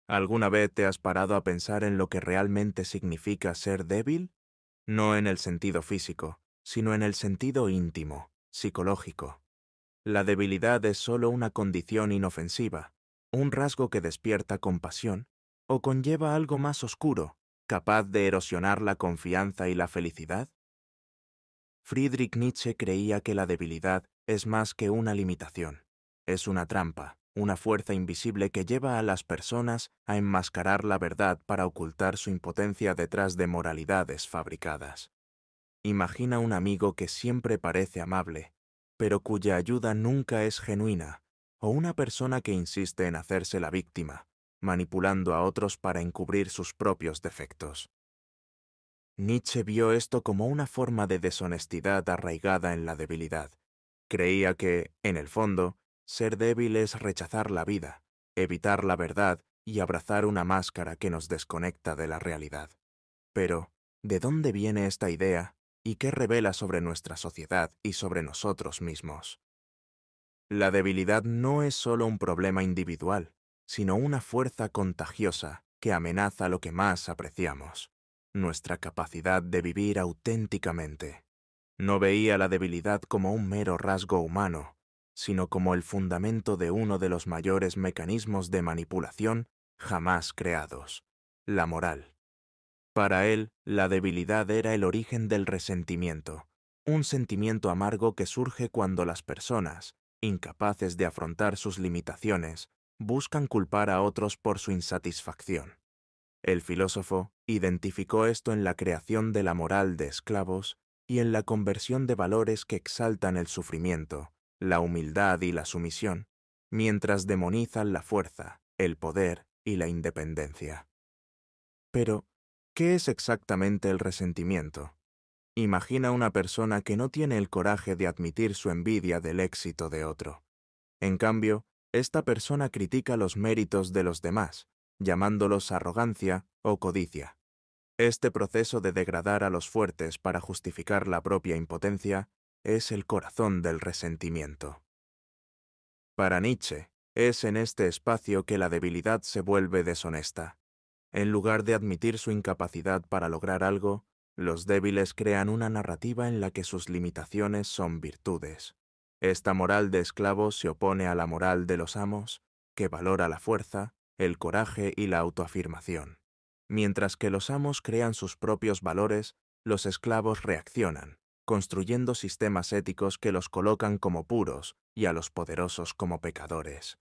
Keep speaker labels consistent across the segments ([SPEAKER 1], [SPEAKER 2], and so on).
[SPEAKER 1] ¿Alguna vez te has parado a pensar en lo que realmente significa ser débil? No en el sentido físico, sino en el sentido íntimo, psicológico. La debilidad es solo una condición inofensiva, un rasgo que despierta compasión, o conlleva algo más oscuro, capaz de erosionar la confianza y la felicidad. Friedrich Nietzsche creía que la debilidad es más que una limitación. Es una trampa, una fuerza invisible que lleva a las personas a enmascarar la verdad para ocultar su impotencia detrás de moralidades fabricadas. Imagina un amigo que siempre parece amable, pero cuya ayuda nunca es genuina, o una persona que insiste en hacerse la víctima, manipulando a otros para encubrir sus propios defectos. Nietzsche vio esto como una forma de deshonestidad arraigada en la debilidad. Creía que, en el fondo, ser débil es rechazar la vida, evitar la verdad y abrazar una máscara que nos desconecta de la realidad. Pero, ¿de dónde viene esta idea y qué revela sobre nuestra sociedad y sobre nosotros mismos? La debilidad no es solo un problema individual, sino una fuerza contagiosa que amenaza lo que más apreciamos, nuestra capacidad de vivir auténticamente. No veía la debilidad como un mero rasgo humano, sino como el fundamento de uno de los mayores mecanismos de manipulación jamás creados, la moral. Para él, la debilidad era el origen del resentimiento, un sentimiento amargo que surge cuando las personas, incapaces de afrontar sus limitaciones, buscan culpar a otros por su insatisfacción. El filósofo identificó esto en la creación de la moral de esclavos y en la conversión de valores que exaltan el sufrimiento, la humildad y la sumisión, mientras demonizan la fuerza, el poder y la independencia. Pero, ¿qué es exactamente el resentimiento? Imagina una persona que no tiene el coraje de admitir su envidia del éxito de otro. En cambio, esta persona critica los méritos de los demás, llamándolos arrogancia o codicia. Este proceso de degradar a los fuertes para justificar la propia impotencia es el corazón del resentimiento. Para Nietzsche, es en este espacio que la debilidad se vuelve deshonesta. En lugar de admitir su incapacidad para lograr algo, los débiles crean una narrativa en la que sus limitaciones son virtudes. Esta moral de esclavos se opone a la moral de los amos, que valora la fuerza, el coraje y la autoafirmación. Mientras que los amos crean sus propios valores, los esclavos reaccionan, construyendo sistemas éticos que los colocan como puros y a los poderosos como pecadores.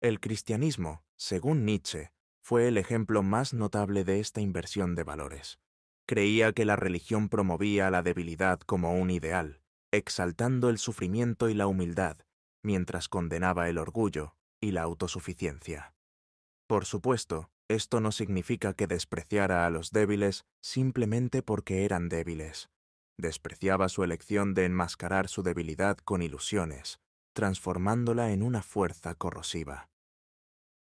[SPEAKER 1] El cristianismo, según Nietzsche, fue el ejemplo más notable de esta inversión de valores. Creía que la religión promovía la debilidad como un ideal, exaltando el sufrimiento y la humildad, mientras condenaba el orgullo y la autosuficiencia. Por supuesto, esto no significa que despreciara a los débiles simplemente porque eran débiles. Despreciaba su elección de enmascarar su debilidad con ilusiones, transformándola en una fuerza corrosiva.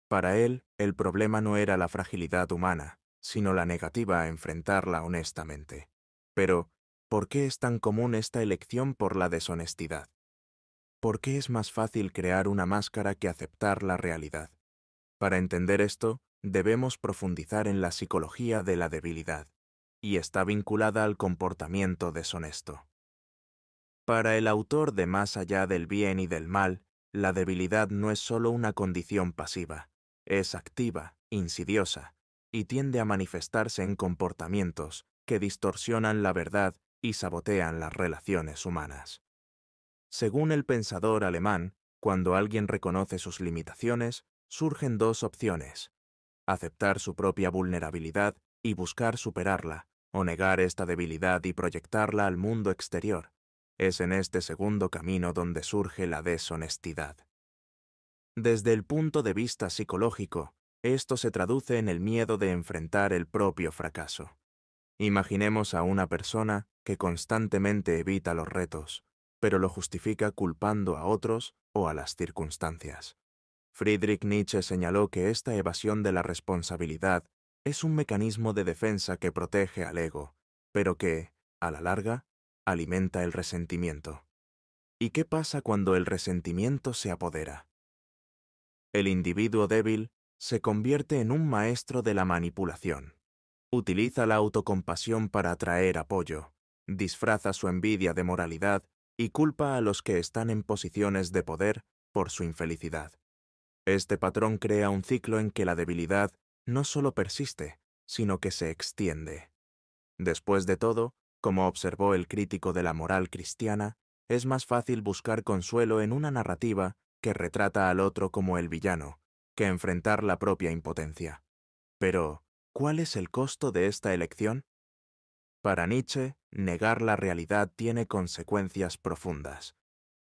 [SPEAKER 1] Para él, el problema no era la fragilidad humana, sino la negativa a enfrentarla honestamente. Pero, ¿por qué es tan común esta elección por la deshonestidad? ¿Por qué es más fácil crear una máscara que aceptar la realidad? Para entender esto, debemos profundizar en la psicología de la debilidad, y está vinculada al comportamiento deshonesto. Para el autor de Más allá del bien y del mal, la debilidad no es solo una condición pasiva, es activa, insidiosa, y tiende a manifestarse en comportamientos que distorsionan la verdad y sabotean las relaciones humanas. Según el pensador alemán, cuando alguien reconoce sus limitaciones, surgen dos opciones: aceptar su propia vulnerabilidad y buscar superarla, o negar esta debilidad y proyectarla al mundo exterior. Es en este segundo camino donde surge la deshonestidad. Desde el punto de vista psicológico, esto se traduce en el miedo de enfrentar el propio fracaso. Imaginemos a una persona que constantemente evita los retos, pero lo justifica culpando a otros o a las circunstancias. Friedrich Nietzsche señaló que esta evasión de la responsabilidad es un mecanismo de defensa que protege al ego, pero que, a la larga, alimenta el resentimiento. ¿Y qué pasa cuando el resentimiento se apodera? El individuo débil se convierte en un maestro de la manipulación. Utiliza la autocompasión para atraer apoyo, disfraza su envidia de moralidad y culpa a los que están en posiciones de poder por su infelicidad. Este patrón crea un ciclo en que la debilidad no solo persiste, sino que se extiende. Después de todo, como observó el crítico de la moral cristiana, es más fácil buscar consuelo en una narrativa que retrata al otro como el villano, que enfrentar la propia impotencia. Pero, ¿cuál es el costo de esta elección? Para Nietzsche, negar la realidad tiene consecuencias profundas.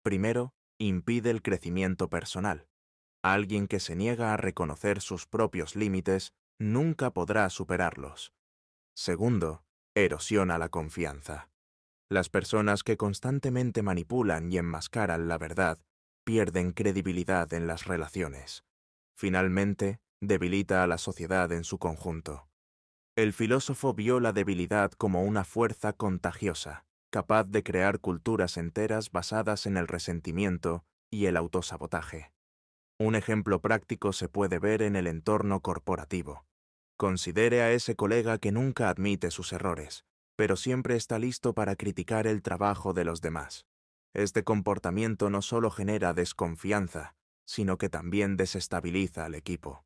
[SPEAKER 1] Primero, impide el crecimiento personal. Alguien que se niega a reconocer sus propios límites nunca podrá superarlos. Segundo, erosiona la confianza. Las personas que constantemente manipulan y enmascaran la verdad pierden credibilidad en las relaciones. Finalmente, debilita a la sociedad en su conjunto. El filósofo vio la debilidad como una fuerza contagiosa, capaz de crear culturas enteras basadas en el resentimiento y el autosabotaje. Un ejemplo práctico se puede ver en el entorno corporativo. Considere a ese colega que nunca admite sus errores, pero siempre está listo para criticar el trabajo de los demás. Este comportamiento no solo genera desconfianza, sino que también desestabiliza al equipo.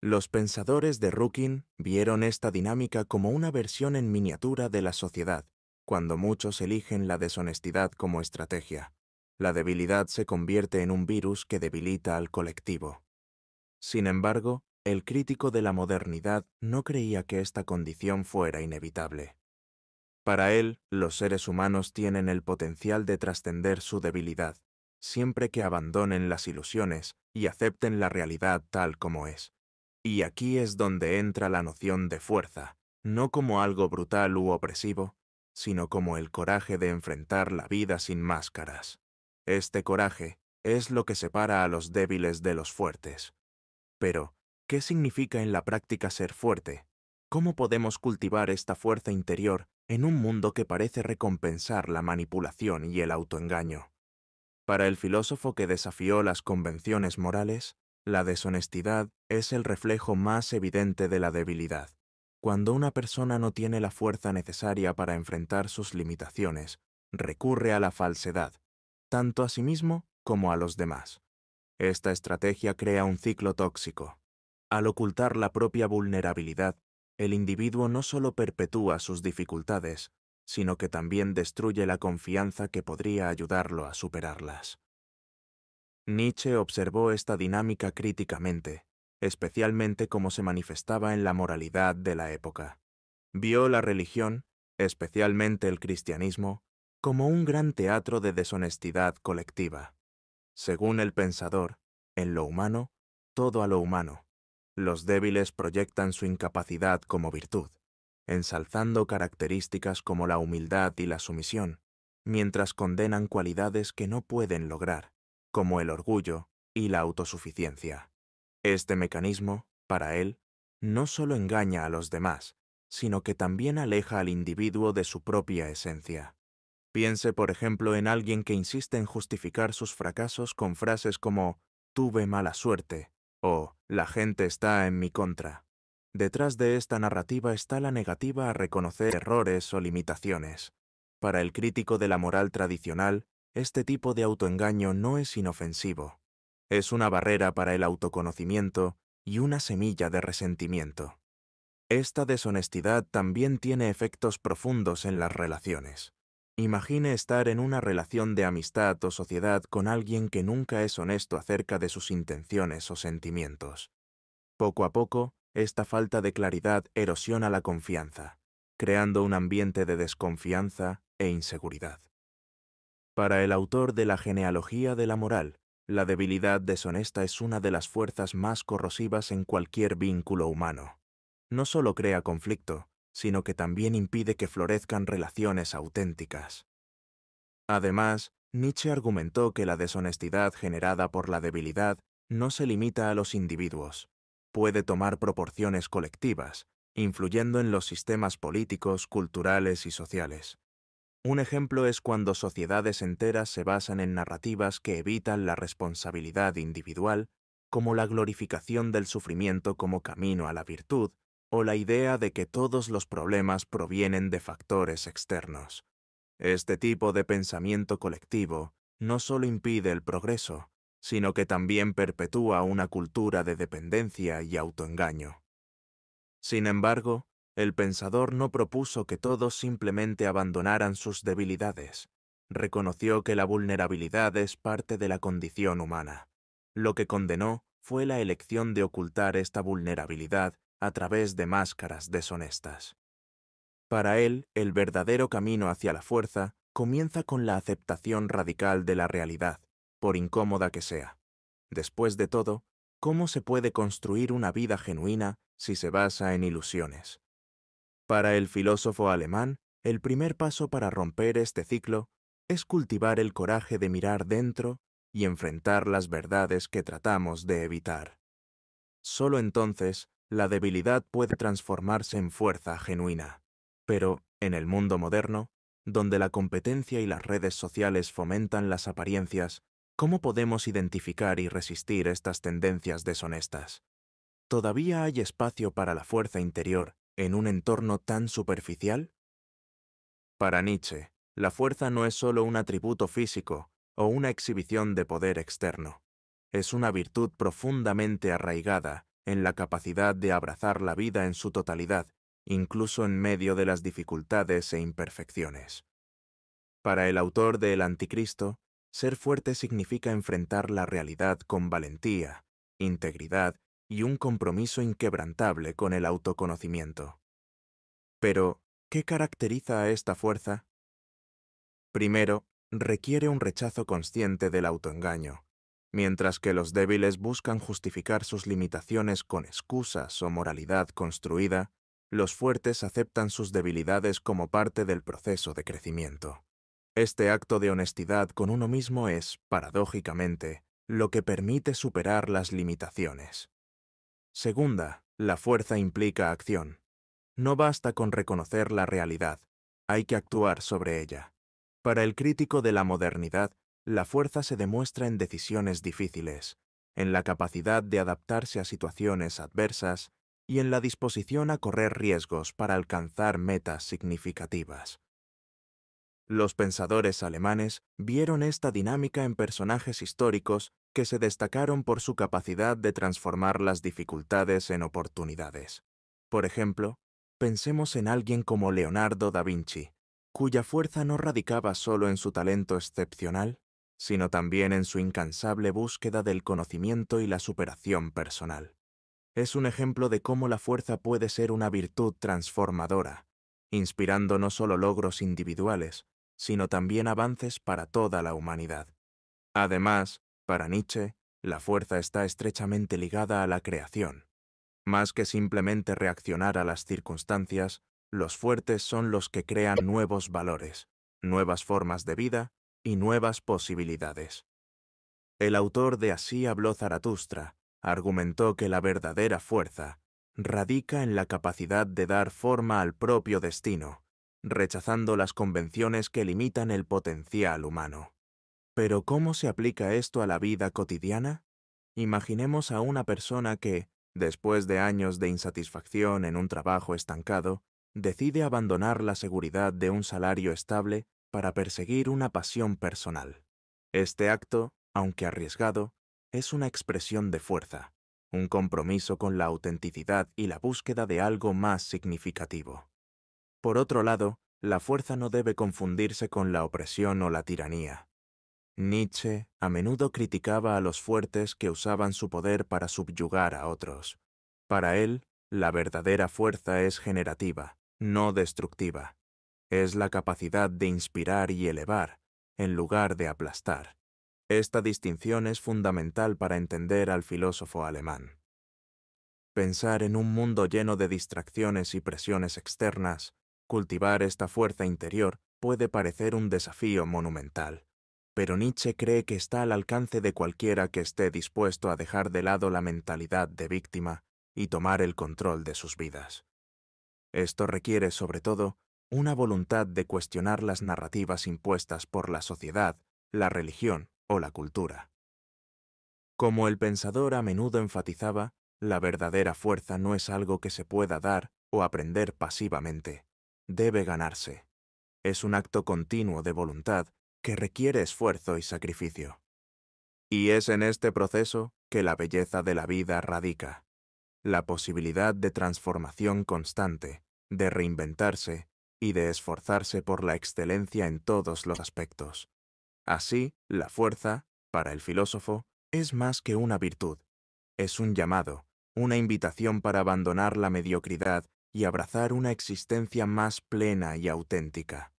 [SPEAKER 1] Los pensadores de Rookin vieron esta dinámica como una versión en miniatura de la sociedad, cuando muchos eligen la deshonestidad como estrategia. La debilidad se convierte en un virus que debilita al colectivo. Sin embargo, el crítico de la modernidad no creía que esta condición fuera inevitable. Para él, los seres humanos tienen el potencial de trascender su debilidad, siempre que abandonen las ilusiones y acepten la realidad tal como es. Y aquí es donde entra la noción de fuerza, no como algo brutal u opresivo, sino como el coraje de enfrentar la vida sin máscaras. Este coraje es lo que separa a los débiles de los fuertes. Pero, ¿qué significa en la práctica ser fuerte? ¿Cómo podemos cultivar esta fuerza interior en un mundo que parece recompensar la manipulación y el autoengaño? Para el filósofo que desafió las convenciones morales, la deshonestidad es el reflejo más evidente de la debilidad. Cuando una persona no tiene la fuerza necesaria para enfrentar sus limitaciones, recurre a la falsedad, tanto a sí mismo como a los demás. Esta estrategia crea un ciclo tóxico. Al ocultar la propia vulnerabilidad, el individuo no solo perpetúa sus dificultades, sino que también destruye la confianza que podría ayudarlo a superarlas. Nietzsche observó esta dinámica críticamente, especialmente cómo se manifestaba en la moralidad de la época. Vio la religión, especialmente el cristianismo, como un gran teatro de deshonestidad colectiva. Según el pensador, en lo humano, todo a lo humano. Los débiles proyectan su incapacidad como virtud, ensalzando características como la humildad y la sumisión, mientras condenan cualidades que no pueden lograr, como el orgullo y la autosuficiencia. Este mecanismo, para él, no solo engaña a los demás, sino que también aleja al individuo de su propia esencia. Piense, por ejemplo, en alguien que insiste en justificar sus fracasos con frases como «tuve mala suerte» o «la gente está en mi contra». Detrás de esta narrativa está la negativa a reconocer errores o limitaciones. Para el crítico de la moral tradicional, este tipo de autoengaño no es inofensivo. Es una barrera para el autoconocimiento y una semilla de resentimiento. Esta deshonestidad también tiene efectos profundos en las relaciones. Imagine estar en una relación de amistad o sociedad con alguien que nunca es honesto acerca de sus intenciones o sentimientos. Poco a poco, esta falta de claridad erosiona la confianza, creando un ambiente de desconfianza e inseguridad. Para el autor de la genealogía de la moral, la debilidad deshonesta es una de las fuerzas más corrosivas en cualquier vínculo humano. No solo crea conflicto, sino que también impide que florezcan relaciones auténticas. Además, Nietzsche argumentó que la deshonestidad generada por la debilidad no se limita a los individuos. Puede tomar proporciones colectivas, influyendo en los sistemas políticos, culturales y sociales. Un ejemplo es cuando sociedades enteras se basan en narrativas que evitan la responsabilidad individual como la glorificación del sufrimiento como camino a la virtud, o la idea de que todos los problemas provienen de factores externos. Este tipo de pensamiento colectivo no solo impide el progreso, sino que también perpetúa una cultura de dependencia y autoengaño. Sin embargo, el pensador no propuso que todos simplemente abandonaran sus debilidades. Reconoció que la vulnerabilidad es parte de la condición humana. Lo que condenó fue la elección de ocultar esta vulnerabilidad a través de máscaras deshonestas. Para él, el verdadero camino hacia la fuerza comienza con la aceptación radical de la realidad, por incómoda que sea. Después de todo, ¿cómo se puede construir una vida genuina si se basa en ilusiones? Para el filósofo alemán, el primer paso para romper este ciclo es cultivar el coraje de mirar dentro y enfrentar las verdades que tratamos de evitar. Solo entonces, la debilidad puede transformarse en fuerza genuina. Pero, en el mundo moderno, donde la competencia y las redes sociales fomentan las apariencias, ¿cómo podemos identificar y resistir estas tendencias deshonestas? ¿Todavía hay espacio para la fuerza interior en un entorno tan superficial? Para Nietzsche, la fuerza no es solo un atributo físico o una exhibición de poder externo. Es una virtud profundamente arraigada en la capacidad de abrazar la vida en su totalidad, incluso en medio de las dificultades e imperfecciones. Para el autor de El Anticristo, ser fuerte significa enfrentar la realidad con valentía, integridad y un compromiso inquebrantable con el autoconocimiento. Pero, ¿qué caracteriza a esta fuerza? Primero, requiere un rechazo consciente del autoengaño. Mientras que los débiles buscan justificar sus limitaciones con excusas o moralidad construida, los fuertes aceptan sus debilidades como parte del proceso de crecimiento. Este acto de honestidad con uno mismo es, paradójicamente, lo que permite superar las limitaciones. Segunda, la fuerza implica acción. No basta con reconocer la realidad, hay que actuar sobre ella. Para el crítico de la modernidad, la fuerza se demuestra en decisiones difíciles, en la capacidad de adaptarse a situaciones adversas y en la disposición a correr riesgos para alcanzar metas significativas. Los pensadores alemanes vieron esta dinámica en personajes históricos que se destacaron por su capacidad de transformar las dificultades en oportunidades. Por ejemplo, pensemos en alguien como Leonardo da Vinci, cuya fuerza no radicaba solo en su talento excepcional, sino también en su incansable búsqueda del conocimiento y la superación personal. Es un ejemplo de cómo la fuerza puede ser una virtud transformadora, inspirando no solo logros individuales, sino también avances para toda la humanidad. Además, para Nietzsche, la fuerza está estrechamente ligada a la creación. Más que simplemente reaccionar a las circunstancias, los fuertes son los que crean nuevos valores, nuevas formas de vida y nuevas posibilidades. El autor de Así habló Zaratustra argumentó que la verdadera fuerza radica en la capacidad de dar forma al propio destino, rechazando las convenciones que limitan el potencial humano. Pero ¿cómo se aplica esto a la vida cotidiana? Imaginemos a una persona que, después de años de insatisfacción en un trabajo estancado, decide abandonar la seguridad de un salario estable para perseguir una pasión personal. Este acto, aunque arriesgado, es una expresión de fuerza, un compromiso con la autenticidad y la búsqueda de algo más significativo. Por otro lado, la fuerza no debe confundirse con la opresión o la tiranía. Nietzsche a menudo criticaba a los fuertes que usaban su poder para subyugar a otros. Para él, la verdadera fuerza es generativa, no destructiva. Es la capacidad de inspirar y elevar, en lugar de aplastar. Esta distinción es fundamental para entender al filósofo alemán. Pensar en un mundo lleno de distracciones y presiones externas, cultivar esta fuerza interior puede parecer un desafío monumental. Pero Nietzsche cree que está al alcance de cualquiera que esté dispuesto a dejar de lado la mentalidad de víctima y tomar el control de sus vidas. Esto requiere, sobre todo, una voluntad de cuestionar las narrativas impuestas por la sociedad, la religión o la cultura. Como el pensador a menudo enfatizaba, la verdadera fuerza no es algo que se pueda dar o aprender pasivamente. Debe ganarse. Es un acto continuo de voluntad que requiere esfuerzo y sacrificio. Y es en este proceso que la belleza de la vida radica. La posibilidad de transformación constante, de reinventarse y de esforzarse por la excelencia en todos los aspectos. Así, la fuerza, para el filósofo, es más que una virtud. Es un llamado, una invitación para abandonar la mediocridad y abrazar una existencia más plena y auténtica.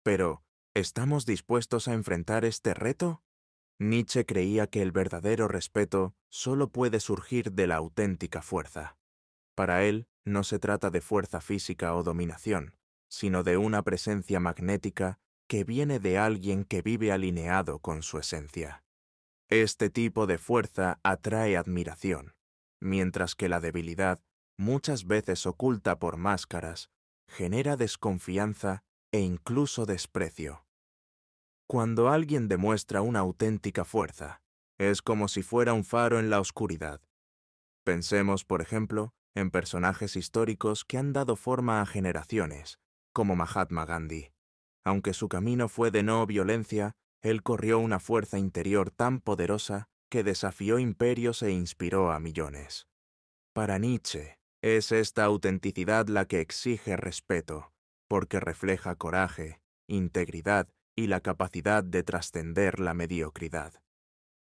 [SPEAKER 1] Pero, ¿estamos dispuestos a enfrentar este reto? Nietzsche creía que el verdadero respeto solo puede surgir de la auténtica fuerza. Para él, no se trata de fuerza física o dominación, sino de una presencia magnética que viene de alguien que vive alineado con su esencia. Este tipo de fuerza atrae admiración, mientras que la debilidad, muchas veces oculta por máscaras, genera desconfianza e incluso desprecio. Cuando alguien demuestra una auténtica fuerza, es como si fuera un faro en la oscuridad. Pensemos, por ejemplo, en personajes históricos que han dado forma a generaciones, como Mahatma Gandhi. Aunque su camino fue de no violencia, él corrió una fuerza interior tan poderosa que desafió imperios e inspiró a millones. Para Nietzsche, es esta autenticidad la que exige respeto, porque refleja coraje, integridad y la capacidad de trascender la mediocridad.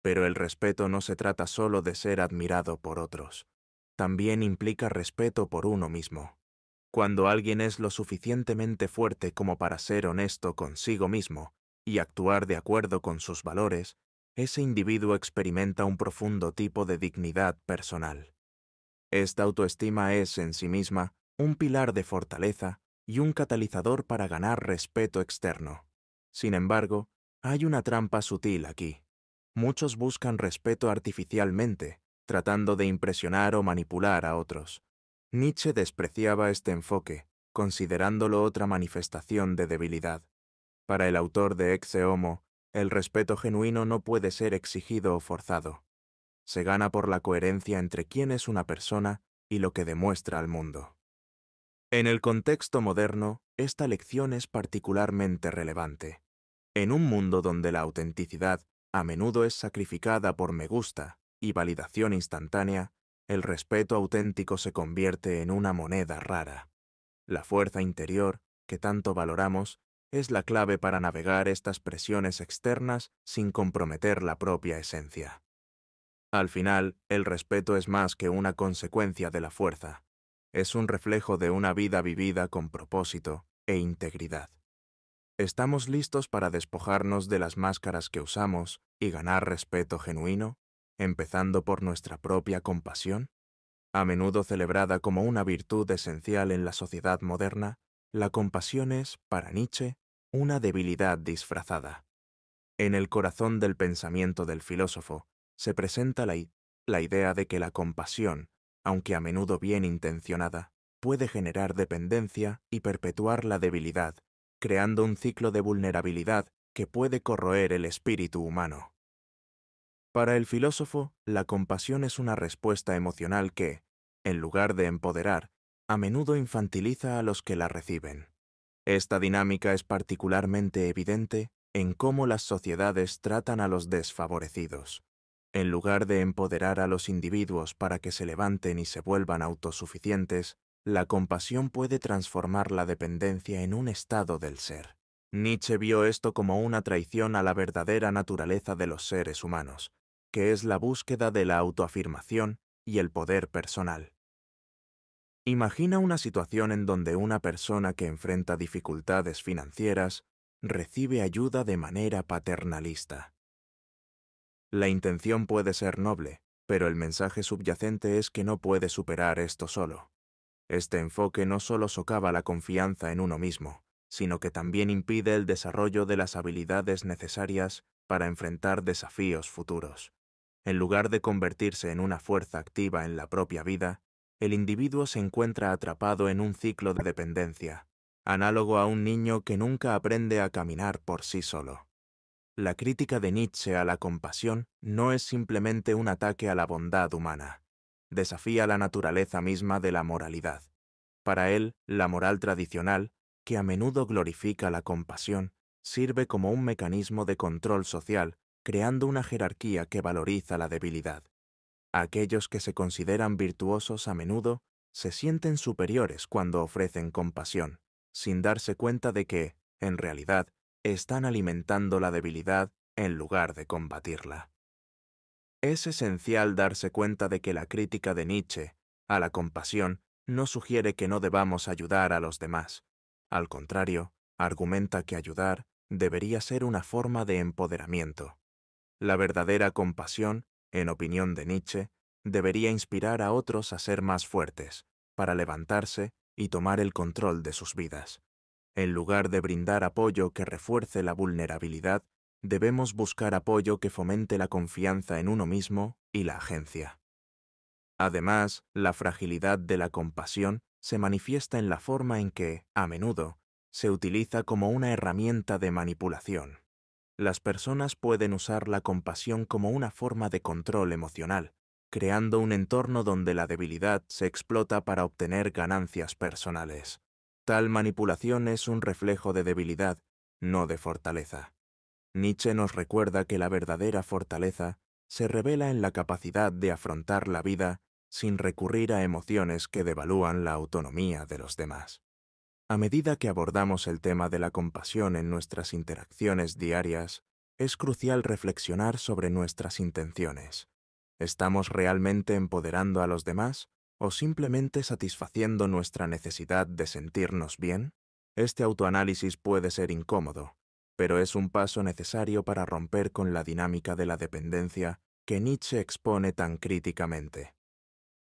[SPEAKER 1] Pero el respeto no se trata solo de ser admirado por otros. También implica respeto por uno mismo. Cuando alguien es lo suficientemente fuerte como para ser honesto consigo mismo y actuar de acuerdo con sus valores, ese individuo experimenta un profundo tipo de dignidad personal. Esta autoestima es, en sí misma, un pilar de fortaleza y un catalizador para ganar respeto externo. Sin embargo, hay una trampa sutil aquí. Muchos buscan respeto artificialmente, tratando de impresionar o manipular a otros. Nietzsche despreciaba este enfoque, considerándolo otra manifestación de debilidad. Para el autor de Ecce Homo, el respeto genuino no puede ser exigido o forzado. Se gana por la coherencia entre quién es una persona y lo que demuestra al mundo. En el contexto moderno, esta lección es particularmente relevante. En un mundo donde la autenticidad a menudo es sacrificada por me gusta y validación instantánea, el respeto auténtico se convierte en una moneda rara. La fuerza interior, que tanto valoramos, es la clave para navegar estas presiones externas sin comprometer la propia esencia. Al final, el respeto es más que una consecuencia de la fuerza. Es un reflejo de una vida vivida con propósito e integridad. ¿Estamos listos para despojarnos de las máscaras que usamos y ganar respeto genuino, empezando por nuestra propia compasión? A menudo celebrada como una virtud esencial en la sociedad moderna, la compasión es, para Nietzsche, una debilidad disfrazada. En el corazón del pensamiento del filósofo se presenta la idea de que la compasión, aunque a menudo bien intencionada, puede generar dependencia y perpetuar la debilidad, creando un ciclo de vulnerabilidad que puede corroer el espíritu humano. Para el filósofo, la compasión es una respuesta emocional que, en lugar de empoderar, a menudo infantiliza a los que la reciben. Esta dinámica es particularmente evidente en cómo las sociedades tratan a los desfavorecidos. En lugar de empoderar a los individuos para que se levanten y se vuelvan autosuficientes, la compasión puede transformar la dependencia en un estado del ser. Nietzsche vio esto como una traición a la verdadera naturaleza de los seres humanos, que es la búsqueda de la autoafirmación y el poder personal. Imagina una situación en donde una persona que enfrenta dificultades financieras recibe ayuda de manera paternalista. La intención puede ser noble, pero el mensaje subyacente es que no puede superar esto solo. Este enfoque no solo socava la confianza en uno mismo, sino que también impide el desarrollo de las habilidades necesarias para enfrentar desafíos futuros. En lugar de convertirse en una fuerza activa en la propia vida, el individuo se encuentra atrapado en un ciclo de dependencia, análogo a un niño que nunca aprende a caminar por sí solo. La crítica de Nietzsche a la compasión no es simplemente un ataque a la bondad humana. Desafía la naturaleza misma de la moralidad. Para él, la moral tradicional, que a menudo glorifica la compasión, sirve como un mecanismo de control social, creando una jerarquía que valoriza la debilidad. Aquellos que se consideran virtuosos a menudo se sienten superiores cuando ofrecen compasión, sin darse cuenta de que, en realidad, están alimentando la debilidad en lugar de combatirla. Es esencial darse cuenta de que la crítica de Nietzsche a la compasión no sugiere que no debamos ayudar a los demás. Al contrario, argumenta que ayudar debería ser una forma de empoderamiento. La verdadera compasión, en opinión de Nietzsche, debería inspirar a otros a ser más fuertes, para levantarse y tomar el control de sus vidas. En lugar de brindar apoyo que refuerce la vulnerabilidad, debemos buscar apoyo que fomente la confianza en uno mismo y la agencia. Además, la fragilidad de la compasión se manifiesta en la forma en que, a menudo, se utiliza como una herramienta de manipulación. Las personas pueden usar la compasión como una forma de control emocional, creando un entorno donde la debilidad se explota para obtener ganancias personales. Tal manipulación es un reflejo de debilidad, no de fortaleza. Nietzsche nos recuerda que la verdadera fortaleza se revela en la capacidad de afrontar la vida sin recurrir a emociones que devalúan la autonomía de los demás. A medida que abordamos el tema de la compasión en nuestras interacciones diarias, es crucial reflexionar sobre nuestras intenciones. ¿Estamos realmente empoderando a los demás o simplemente satisfaciendo nuestra necesidad de sentirnos bien? Este autoanálisis puede ser incómodo, pero es un paso necesario para romper con la dinámica de la dependencia que Nietzsche expone tan críticamente.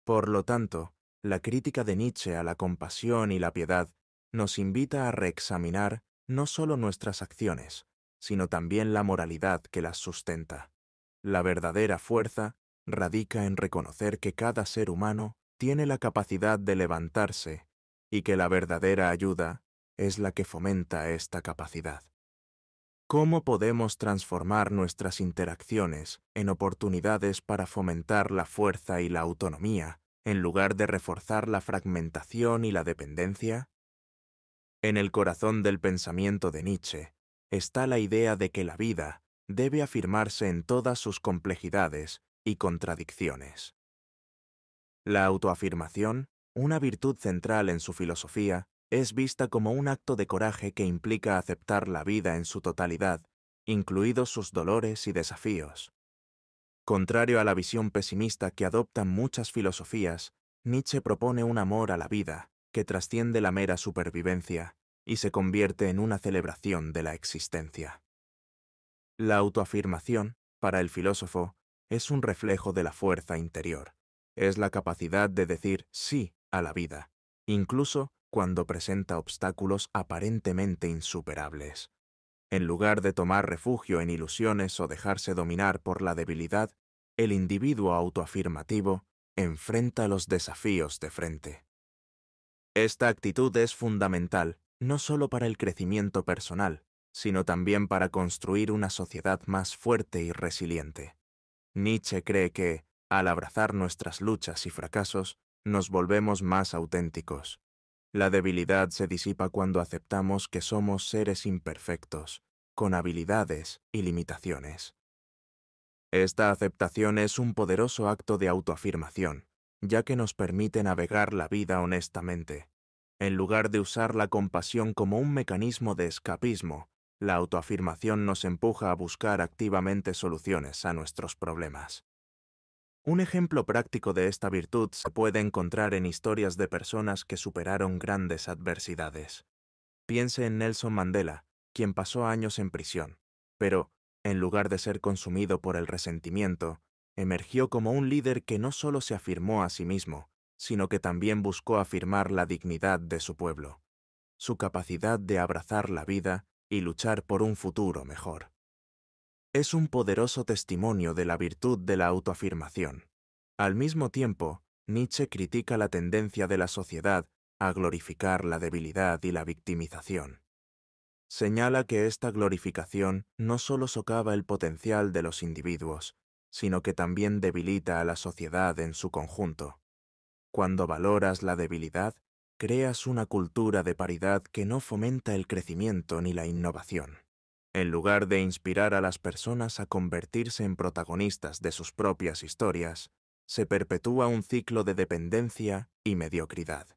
[SPEAKER 1] Por lo tanto, la crítica de Nietzsche a la compasión y la piedad nos invita a reexaminar no solo nuestras acciones, sino también la moralidad que las sustenta. La verdadera fuerza radica en reconocer que cada ser humano tiene la capacidad de levantarse y que la verdadera ayuda es la que fomenta esta capacidad. ¿Cómo podemos transformar nuestras interacciones en oportunidades para fomentar la fuerza y la autonomía, en lugar de reforzar la fragmentación y la dependencia? En el corazón del pensamiento de Nietzsche está la idea de que la vida debe afirmarse en todas sus complejidades y contradicciones. La autoafirmación, una virtud central en su filosofía, es vista como un acto de coraje que implica aceptar la vida en su totalidad, incluidos sus dolores y desafíos. Contrario a la visión pesimista que adoptan muchas filosofías, Nietzsche propone un amor a la vida que trasciende la mera supervivencia y se convierte en una celebración de la existencia. La autoafirmación, para el filósofo, es un reflejo de la fuerza interior. Es la capacidad de decir sí a la vida, incluso cuando presenta obstáculos aparentemente insuperables. En lugar de tomar refugio en ilusiones o dejarse dominar por la debilidad, el individuo autoafirmativo enfrenta los desafíos de frente. Esta actitud es fundamental no solo para el crecimiento personal, sino también para construir una sociedad más fuerte y resiliente. Nietzsche cree que, al abrazar nuestras luchas y fracasos, nos volvemos más auténticos. La debilidad se disipa cuando aceptamos que somos seres imperfectos, con habilidades y limitaciones. Esta aceptación es un poderoso acto de autoafirmación, ya que nos permite navegar la vida honestamente. En lugar de usar la compasión como un mecanismo de escapismo, la autoafirmación nos empuja a buscar activamente soluciones a nuestros problemas. Un ejemplo práctico de esta virtud se puede encontrar en historias de personas que superaron grandes adversidades. Piense en Nelson Mandela, quien pasó años en prisión, pero, en lugar de ser consumido por el resentimiento, emergió como un líder que no solo se afirmó a sí mismo, sino que también buscó afirmar la dignidad de su pueblo, su capacidad de abrazar la vida y luchar por un futuro mejor. Es un poderoso testimonio de la virtud de la autoafirmación. Al mismo tiempo, Nietzsche critica la tendencia de la sociedad a glorificar la debilidad y la victimización. Señala que esta glorificación no solo socava el potencial de los individuos, sino que también debilita a la sociedad en su conjunto. Cuando valoras la debilidad, creas una cultura de paridad que no fomenta el crecimiento ni la innovación. En lugar de inspirar a las personas a convertirse en protagonistas de sus propias historias, se perpetúa un ciclo de dependencia y mediocridad.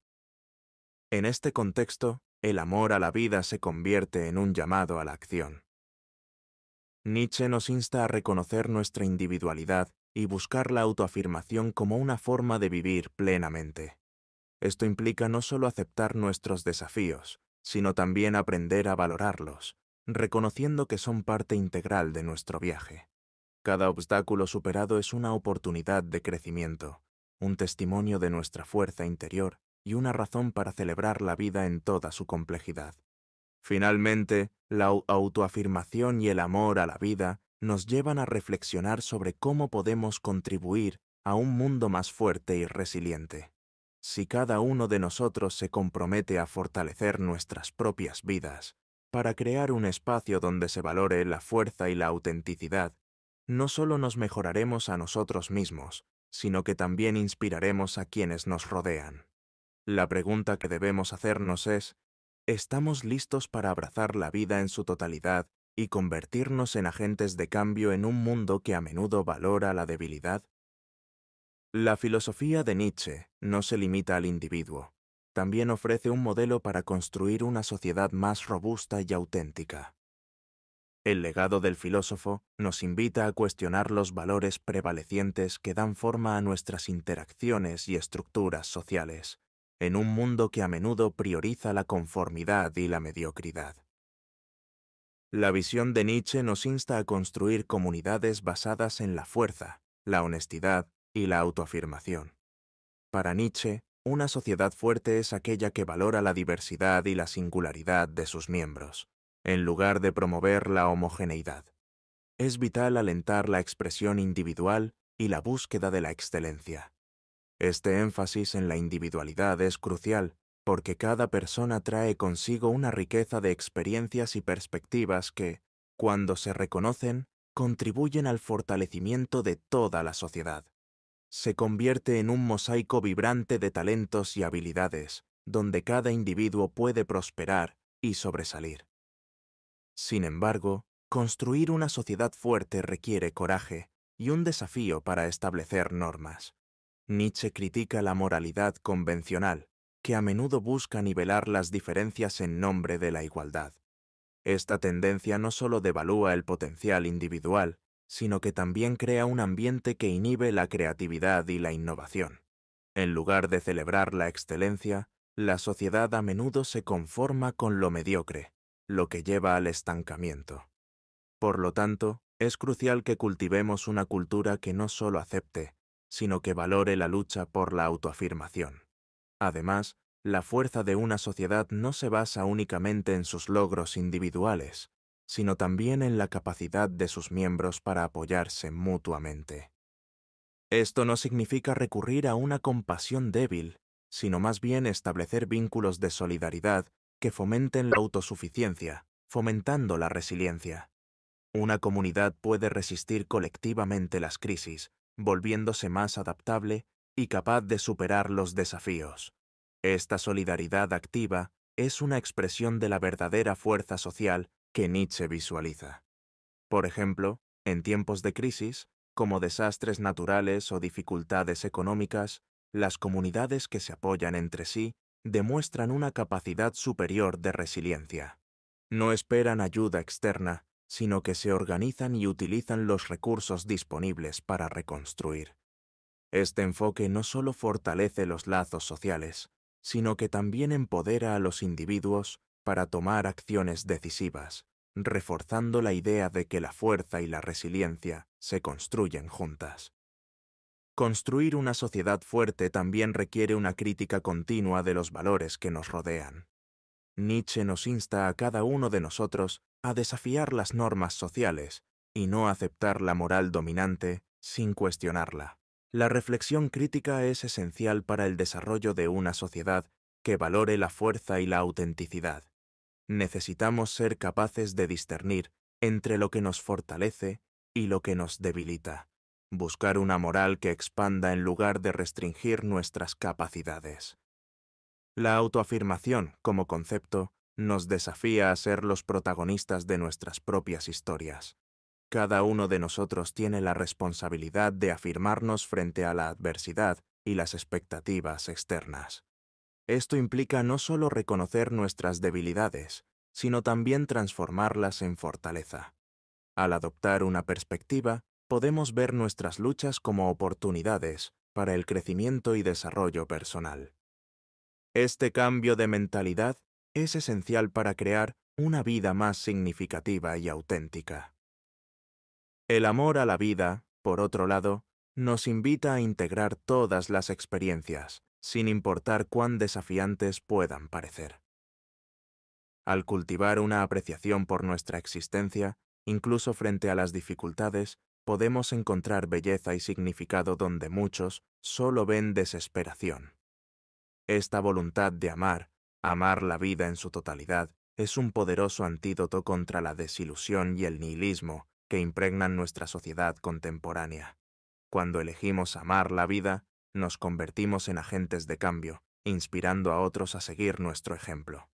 [SPEAKER 1] En este contexto, el amor a la vida se convierte en un llamado a la acción. Nietzsche nos insta a reconocer nuestra individualidad y buscar la autoafirmación como una forma de vivir plenamente. Esto implica no solo aceptar nuestros desafíos, sino también aprender a valorarlos, reconociendo que son parte integral de nuestro viaje. Cada obstáculo superado es una oportunidad de crecimiento, un testimonio de nuestra fuerza interior y una razón para celebrar la vida en toda su complejidad. Finalmente, la autoafirmación y el amor a la vida nos llevan a reflexionar sobre cómo podemos contribuir a un mundo más fuerte y resiliente. Si cada uno de nosotros se compromete a fortalecer nuestras propias vidas, para crear un espacio donde se valore la fuerza y la autenticidad, no solo nos mejoraremos a nosotros mismos, sino que también inspiraremos a quienes nos rodean. La pregunta que debemos hacernos es, ¿estamos listos para abrazar la vida en su totalidad y convertirnos en agentes de cambio en un mundo que a menudo valora la debilidad? La filosofía de Nietzsche no se limita al individuo, también ofrece un modelo para construir una sociedad más robusta y auténtica. El legado del filósofo nos invita a cuestionar los valores prevalecientes que dan forma a nuestras interacciones y estructuras sociales, en un mundo que a menudo prioriza la conformidad y la mediocridad. La visión de Nietzsche nos insta a construir comunidades basadas en la fuerza, la honestidad y la autoafirmación. Para Nietzsche, una sociedad fuerte es aquella que valora la diversidad y la singularidad de sus miembros, en lugar de promover la homogeneidad. Es vital alentar la expresión individual y la búsqueda de la excelencia. Este énfasis en la individualidad es crucial, porque cada persona trae consigo una riqueza de experiencias y perspectivas que, cuando se reconocen, contribuyen al fortalecimiento de toda la sociedad. Se convierte en un mosaico vibrante de talentos y habilidades, donde cada individuo puede prosperar y sobresalir. Sin embargo, construir una sociedad fuerte requiere coraje y un desafío para establecer normas. Nietzsche critica la moralidad convencional, que a menudo busca nivelar las diferencias en nombre de la igualdad. Esta tendencia no solo devalúa el potencial individual, sino que también crea un ambiente que inhibe la creatividad y la innovación. En lugar de celebrar la excelencia, la sociedad a menudo se conforma con lo mediocre, lo que lleva al estancamiento. Por lo tanto, es crucial que cultivemos una cultura que no solo acepte, sino que valore la lucha por la autoafirmación. Además, la fuerza de una sociedad no se basa únicamente en sus logros individuales, sino también en la capacidad de sus miembros para apoyarse mutuamente. Esto no significa recurrir a una compasión débil, sino más bien establecer vínculos de solidaridad que fomenten la autosuficiencia, fomentando la resiliencia. Una comunidad puede resistir colectivamente las crisis, volviéndose más adaptable y capaz de superar los desafíos. Esta solidaridad activa es una expresión de la verdadera fuerza social que Nietzsche visualiza. Por ejemplo, en tiempos de crisis, como desastres naturales o dificultades económicas, las comunidades que se apoyan entre sí demuestran una capacidad superior de resiliencia. No esperan ayuda externa, sino que se organizan y utilizan los recursos disponibles para reconstruir. Este enfoque no solo fortalece los lazos sociales, sino que también empodera a los individuos para tomar acciones decisivas, reforzando la idea de que la fuerza y la resiliencia se construyen juntas. Construir una sociedad fuerte también requiere una crítica continua de los valores que nos rodean. Nietzsche nos insta a cada uno de nosotros a desafiar las normas sociales y no aceptar la moral dominante sin cuestionarla. La reflexión crítica es esencial para el desarrollo de una sociedad que valore la fuerza y la autenticidad. Necesitamos ser capaces de discernir entre lo que nos fortalece y lo que nos debilita. Buscar una moral que expanda en lugar de restringir nuestras capacidades. La autoafirmación, como concepto, nos desafía a ser los protagonistas de nuestras propias historias. Cada uno de nosotros tiene la responsabilidad de afirmarnos frente a la adversidad y las expectativas externas. Esto implica no solo reconocer nuestras debilidades, sino también transformarlas en fortaleza. Al adoptar una perspectiva, podemos ver nuestras luchas como oportunidades para el crecimiento y desarrollo personal. Este cambio de mentalidad es esencial para crear una vida más significativa y auténtica. El amor a la vida, por otro lado, nos invita a integrar todas las experiencias, sin importar cuán desafiantes puedan parecer. Al cultivar una apreciación por nuestra existencia, incluso frente a las dificultades, podemos encontrar belleza y significado donde muchos solo ven desesperación. Esta voluntad de amar la vida en su totalidad, es un poderoso antídoto contra la desilusión y el nihilismo que impregnan nuestra sociedad contemporánea. Cuando elegimos amar la vida, nos convertimos en agentes de cambio, inspirando a otros a seguir nuestro ejemplo.